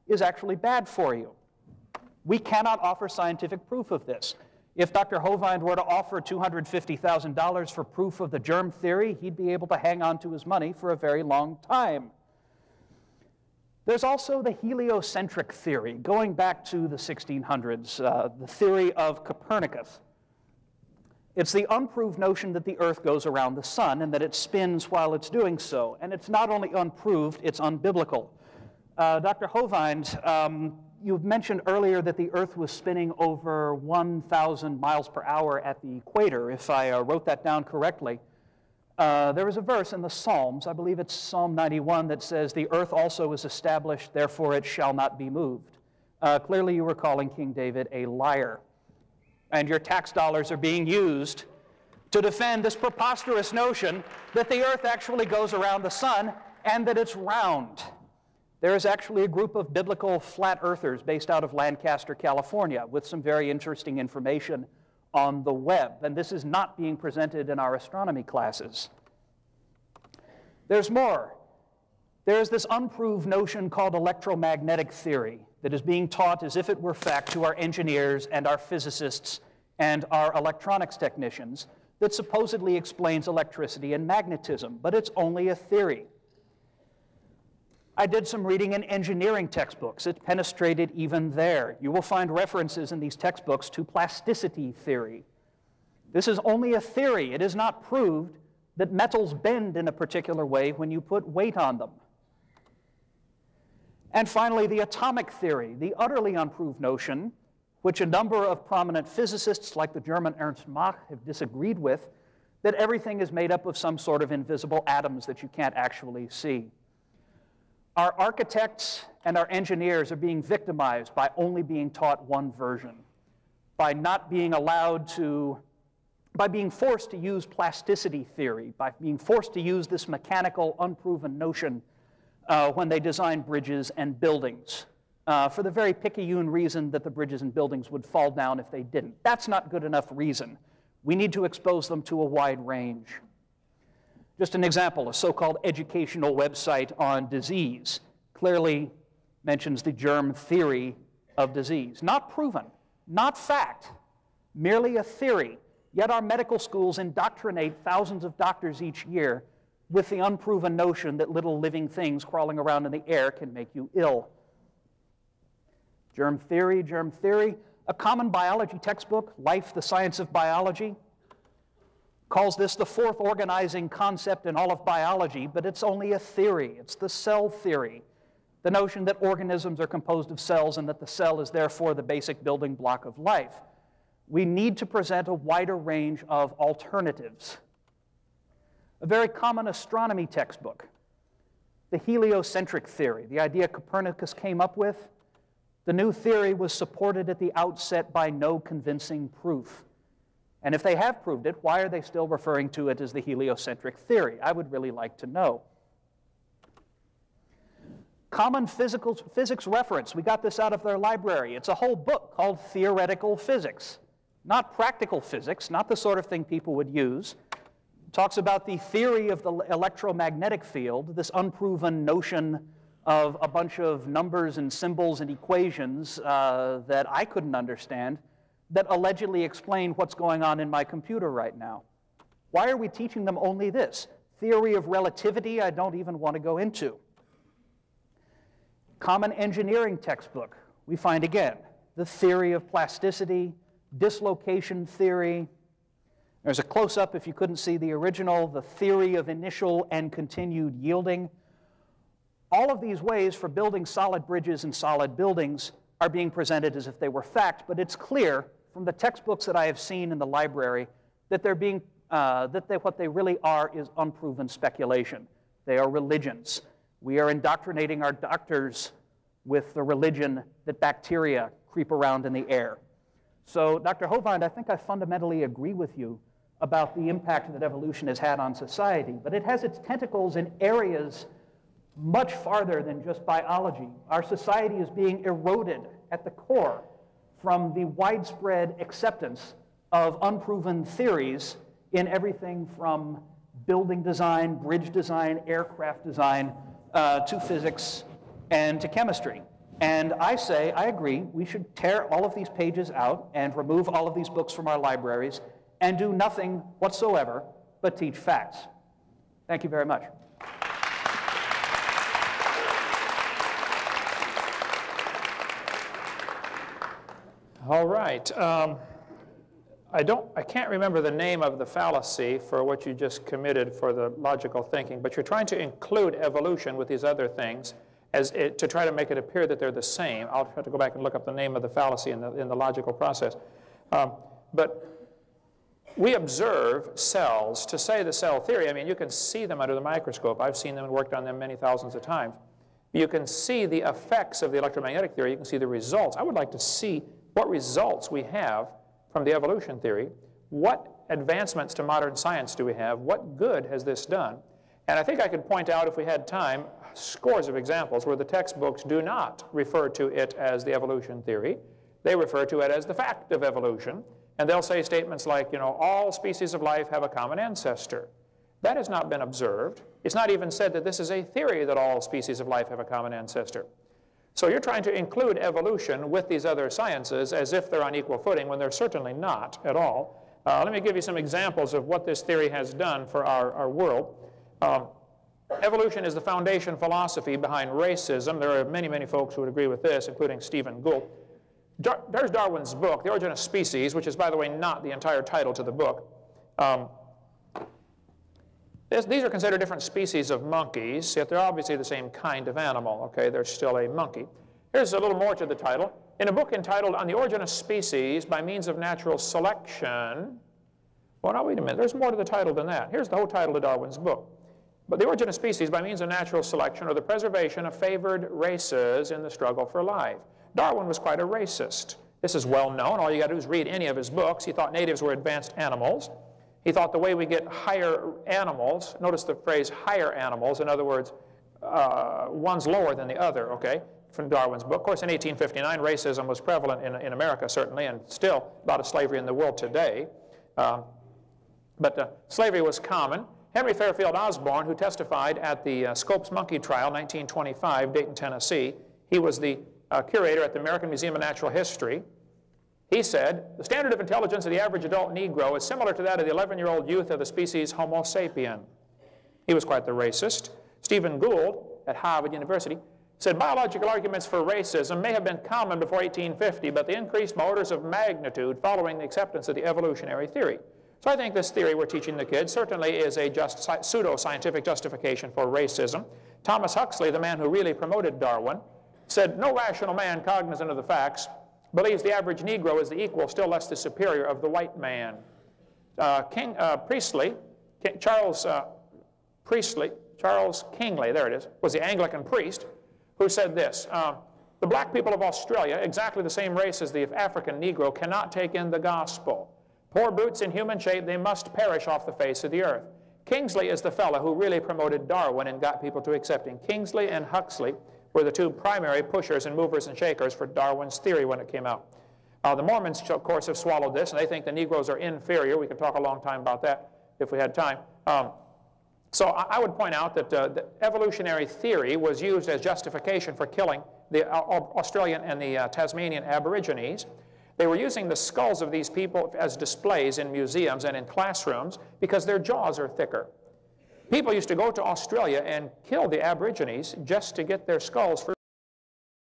is actually bad for you. We cannot offer scientific proof of this. If Dr. Hovind were to offer $250,000 for proof of the germ theory, he'd be able to hang on to his money for a very long time. There's also the heliocentric theory, going back to the 1600s, the theory of Copernicus. It's the unproved notion that the Earth goes around the sun and that it spins while it's doing so. And it's not only unproved, it's unbiblical. Dr. Hovind, you mentioned earlier that the Earth was spinning over 1,000 miles per hour at the equator, if I wrote that down correctly. There is a verse in the Psalms, I believe it's Psalm 91, that says, "The earth also is established, therefore it shall not be moved." Clearly you were calling King David a liar. And your tax dollars are being used to defend this preposterous notion that the earth actually goes around the sun and that it's round. There is actually a group of biblical flat earthers based out of Lancaster, California, with some very interesting information on the web. And this is not being presented in our astronomy classes. There's more. There's this unproved notion called electromagnetic theory that is being taught as if it were fact to our engineers and our physicists and our electronics technicians that supposedly explains electricity and magnetism, but it's only a theory. I did some reading in engineering textbooks. It penetrated even there. You will find references in these textbooks to plasticity theory. This is only a theory. It is not proved that metals bend in a particular way when you put weight on them. And finally, the atomic theory, the utterly unproved notion, which a number of prominent physicists like the German Ernst Mach have disagreed with, that everything is made up of some sort of invisible atoms that you can't actually see. Our architects and our engineers are being victimized by only being taught one version, by not being allowed to, by being forced to use plasticity theory, by being forced to use this mechanical, unproven notion when they design bridges and buildings, for the very picayune reason that the bridges and buildings would fall down if they didn't. That's not good enough reason. We need to expose them to a wide range. Just an example, a so-called educational website on disease clearly mentions the germ theory of disease. Not proven, not fact, merely a theory. Yet our medical schools indoctrinate thousands of doctors each year with the unproven notion that little living things crawling around in the air can make you ill. Germ theory, germ theory. A common biology textbook, Life, the Science of Biology, calls this the fourth organizing concept in all of biology, but it's only a theory. It's the cell theory, the notion that organisms are composed of cells and that the cell is therefore the basic building block of life. We need to present a wider range of alternatives. A very common astronomy textbook, the heliocentric theory, the idea Copernicus came up with. The new theory was supported at the outset by no convincing proof. And if they have proved it, why are they still referring to it as the heliocentric theory? I would really like to know. Common physics reference. We got this out of their library. It's a whole book called Theoretical Physics. Not practical physics, not the sort of thing people would use. It talks about the theory of the electromagnetic field, this unproven notion of a bunch of numbers and symbols and equations that I couldn't understand, that allegedly explain what's going on in my computer right now. Why are we teaching them only this? Theory of relativity, I don't even want to go into. Common engineering textbook, we find again the theory of plasticity, dislocation theory. There's a close-up, if you couldn't see the original, the theory of initial and continued yielding. All of these ways for building solid bridges and solid buildings are being presented as if they were fact, but it's clear from the textbooks that I have seen in the library that they're being, what they really are is unproven speculation. They are religions. We are indoctrinating our doctors with the religion that bacteria creep around in the air. So, Dr. Hovind, I think I fundamentally agree with you about the impact that evolution has had on society, but it has its tentacles in areas much farther than just biology. Our society is being eroded at the core from the widespread acceptance of unproven theories in everything from building design, bridge design, aircraft design, to physics and to chemistry. And I say, I agree, we should tear all of these pages out and remove all of these books from our libraries and do nothing whatsoever but teach facts. Thank you very much. All right. I can't remember the name of the fallacy for what you just committed for the logical thinking, but you're trying to include evolution with these other things to try to make it appear that they're the same. I'll have to go back and look up the name of the fallacy in the logical process. But we observe cells. To say the cell theory, I mean, you can see them under the microscope. I've seen them and worked on them many thousands of times. You can see the effects of the electromagnetic theory. You can see the results. I would like to see what results we have from the evolution theory. What advancements to modern science do we have? What good has this done? And I think I could point out, if we had time, scores of examples where the textbooks do not refer to it as the evolution theory. They refer to it as the fact of evolution. And they'll say statements like, you know, all species of life have a common ancestor. That has not been observed. It's not even said that this is a theory that all species of life have a common ancestor. So you're trying to include evolution with these other sciences as if they're on equal footing when they're certainly not at all. Let me give you some examples of what this theory has done for our world. Evolution is the foundation philosophy behind racism. There are many, many folks who would agree with this, including Stephen Gould. There's Darwin's book, The Origin of Species, which is, by the way, not the entire title to the book. These are considered different species of monkeys, yet they're obviously the same kind of animal. Okay, they're still a monkey. Here's a little more to the title. In a book entitled On the Origin of Species by Means of Natural Selection. Well, now, wait a minute. There's more to the title than that. Here's the whole title of Darwin's book. But the origin of species by means of natural selection, or the preservation of favored races in the struggle for life. Darwin was quite a racist. This is well known. All you got to do is read any of his books. He thought natives were advanced animals. He thought the way we get higher animals, notice the phrase higher animals, in other words, one's lower than the other, okay, from Darwin's book. Of course, in 1859, racism was prevalent in America, certainly, and still a lot of slavery in the world today. But slavery was common. Henry Fairfield Osborn, who testified at the Scopes Monkey Trial, 1925, Dayton, Tennessee, he was the curator at the American Museum of Natural History. He said, the standard of intelligence of the average adult Negro is similar to that of the 11-year-old youth of the species Homo sapien. He was quite the racist. Stephen Gould at Harvard University said, biological arguments for racism may have been common before 1850, but they increased by orders of magnitude following the acceptance of the evolutionary theory. So I think this theory we're teaching the kids certainly is a pseudo-scientific justification for racism. Thomas Huxley, the man who really promoted Darwin, said, no rational man cognizant of the facts believes the average Negro is the equal, still less the superior, of the white man. Charles Kingsley, there it is, was the Anglican priest who said this, the black people of Australia, exactly the same race as the African Negro, cannot take in the gospel. Poor brutes in human shape, they must perish off the face of the earth. Kingsley is the fellow who really promoted Darwin and got people to accept him. Kingsley and Huxley were the two primary pushers and movers and shakers for Darwin's theory when it came out. The Mormons, of course, have swallowed this, and they think the Negroes are inferior. We could talk a long time about that if we had time. So I would point out that the evolutionary theory was used as justification for killing the Australian and the Tasmanian Aborigines. They were using the skulls of these people as displays in museums and in classrooms because their jaws are thicker. People used to go to Australia and kill the Aborigines just to get their skulls for